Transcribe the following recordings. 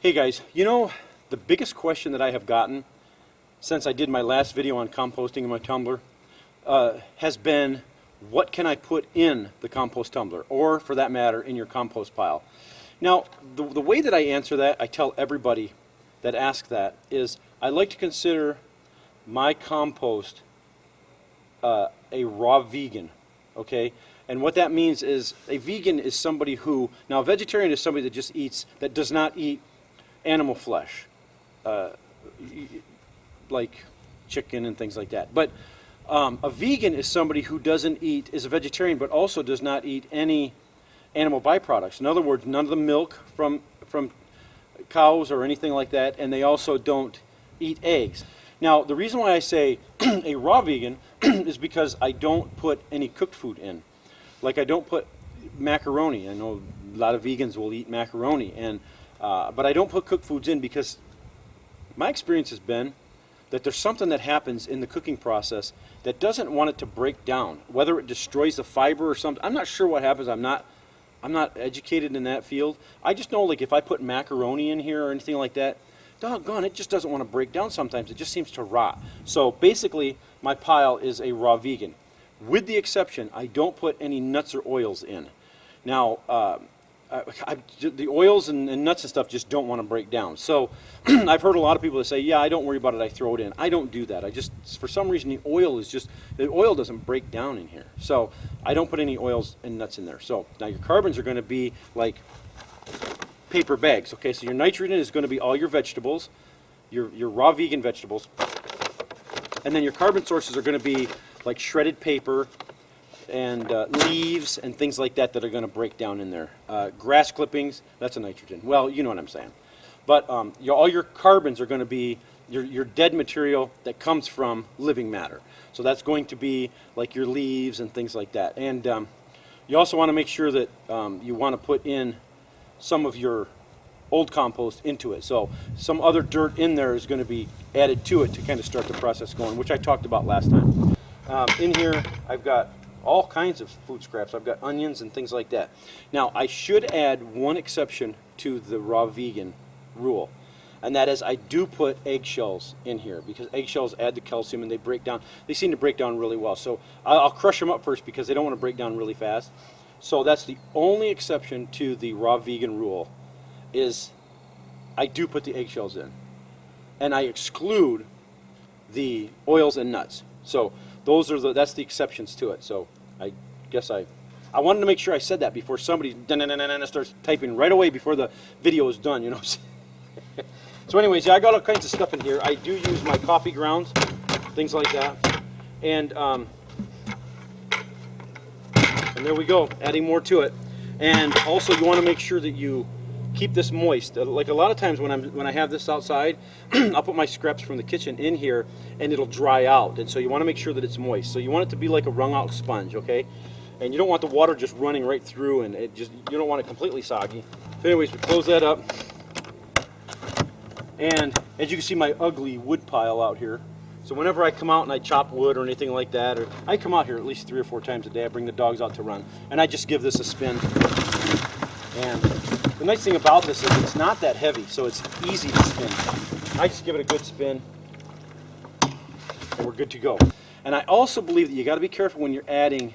Hey guys, the biggest question that I have gotten since I did my last video on composting in my tumbler has been, what can I put in the compost tumbler, or for that matter, in your compost pile? Now, the way that I answer that, I tell everybody that asks that, is I like to consider my compost a raw vegan, okay? And what that means is a vegan is somebody who, now a vegetarian is somebody that does not eat animal flesh, like chicken and things like that. But a vegan is somebody who is a vegetarian, but also does not eat any animal byproducts. In other words, none of the milk from cows or anything like that, and they also don't eat eggs. Now, the reason why I say a raw vegan is because I don't put any cooked food in. Like, I don't put macaroni. I know a lot of vegans will eat macaroni, but I don't put cooked foods in because my experience has been that there's something that happens in the cooking process that doesn't want it to break down, whether it destroys the fiber or something. I'm not sure what happens. I'm not educated in that field. I just know, like, if I put macaroni in here or anything like that, doggone, it just doesn't want to break down sometimes. It just seems to rot. So basically, my pile is a raw vegan. With the exception, I don't put any nuts or oils in. Now, the oils and nuts and stuff just don't want to break down. So I've heard a lot of people that say, yeah, I don't worry about it, I throw it in. I don't do that. For some reason, the oil doesn't break down in here. So I don't put any oils and nuts in there. So now your carbons are going to be like paper bags. Okay, so your nitrogen is going to be all your vegetables, your raw vegan vegetables. And then your carbon sources are going to be like shredded paper and leaves and things like that are going to break down in there. Grass clippings, that's a nitrogen. Well, you know what I'm saying. But all your carbons are going to be your dead material that comes from living matter. So that's going to be like your leaves and things like that. And you also want to make sure that you want to put in some of your old compost into it. So some other dirt in there is going to be added to it to kind of start the process going, which I talked about last time. In here, I've got all kinds of food scraps. I've got onions and things like that. Now, I should add one exception to the raw vegan rule, and that is I do put eggshells in here because eggshells add the calcium and they break down. They seem to break down really well. So I'll crush them up first because they don't want to break down really fast. So that's the only exception to the raw vegan rule, is I do put the eggshells in, and I exclude the oils and nuts. So that's the exceptions to it. So I guess I wanted to make sure I said that before somebody starts typing right away before the video is done, you know. So anyways, yeah, I got all kinds of stuff in here. I do use my coffee grounds, things like that, and there we go, adding more to it. And also, you want to make sure that you keep this moist. Like a lot of times when I have this outside, I'll put my scraps from the kitchen in here and it'll dry out. And so you want to make sure that it's moist. So you want it to be like a wrung out sponge, okay? And you don't want the water just running right through, and you don't want it completely soggy. So anyways, we close that up. And as you can see, my ugly wood pile out here. So whenever I come out and I chop wood or anything like that, or I come out here at least 3 or 4 times a day, I bring the dogs out to run, and I just give this a spin. And the nice thing about this is it's not that heavy, so it's easy to spin. I just give it a good spin, and we're good to go. And I also believe that you got to be careful when you're adding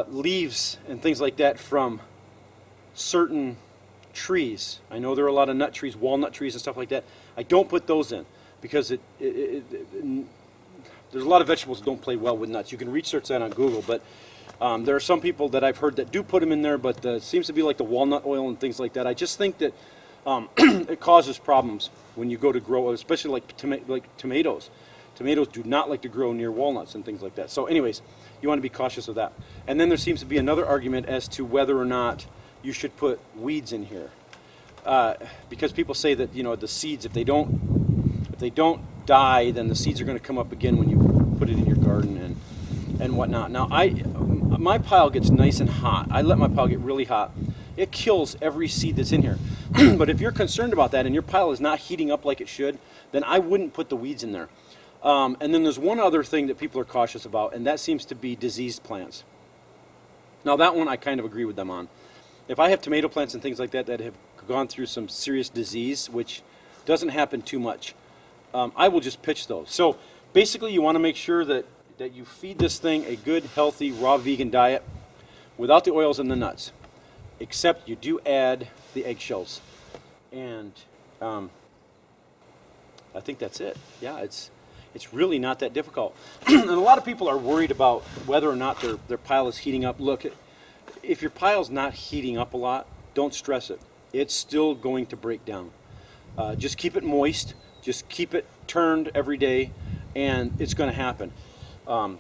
leaves and things like that from certain trees. I know there are a lot of nut trees, walnut trees and stuff like that. I don't put those in because there's a lot of vegetables that don't play well with nuts. You can research that on Google, but there are some people that I've heard that do put them in there, but it seems to be like the walnut oil and things like that. I just think that it causes problems when you go to grow, especially like tomatoes. Tomatoes do not like to grow near walnuts and things like that. So anyways, you want to be cautious of that. And then there seems to be another argument as to whether or not you should put weeds in here. Because people say that, the seeds, if they don't die, then the seeds are going to come up again when you put it in your garden and whatnot. Now, my pile gets nice and hot. I let my pile get really hot. It kills every seed that's in here. But if you're concerned about that and your pile is not heating up like it should, then I wouldn't put the weeds in there. And then there's one other thing that people are cautious about, and that seems to be diseased plants. Now, that one I kind of agree with them on. If I have tomato plants and things like that that have gone through some serious disease, which doesn't happen too much, I will just pitch those. So basically you want to make sure that you feed this thing a good, healthy, raw vegan diet without the oils and the nuts, except you do add the eggshells. And I think that's it. Yeah, it's really not that difficult. And a lot of people are worried about whether or not their pile is heating up. Look, if your pile's not heating up a lot, don't stress it. It's still going to break down. Just keep it moist. Just keep it turned every day, and it's going to happen.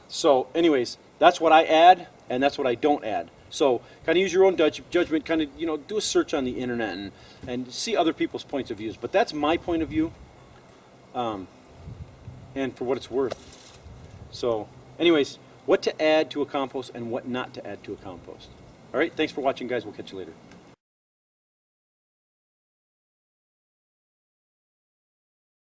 So anyways, that's what I add, and that's what I don't add. So kind of use your own judgment, kind of, you know, do a search on the internet and see other people's points of views. But that's my point of view, and for what it's worth. So anyways, what to add to a compost and what not to add to a compost. All right, thanks for watching, guys. We'll catch you later.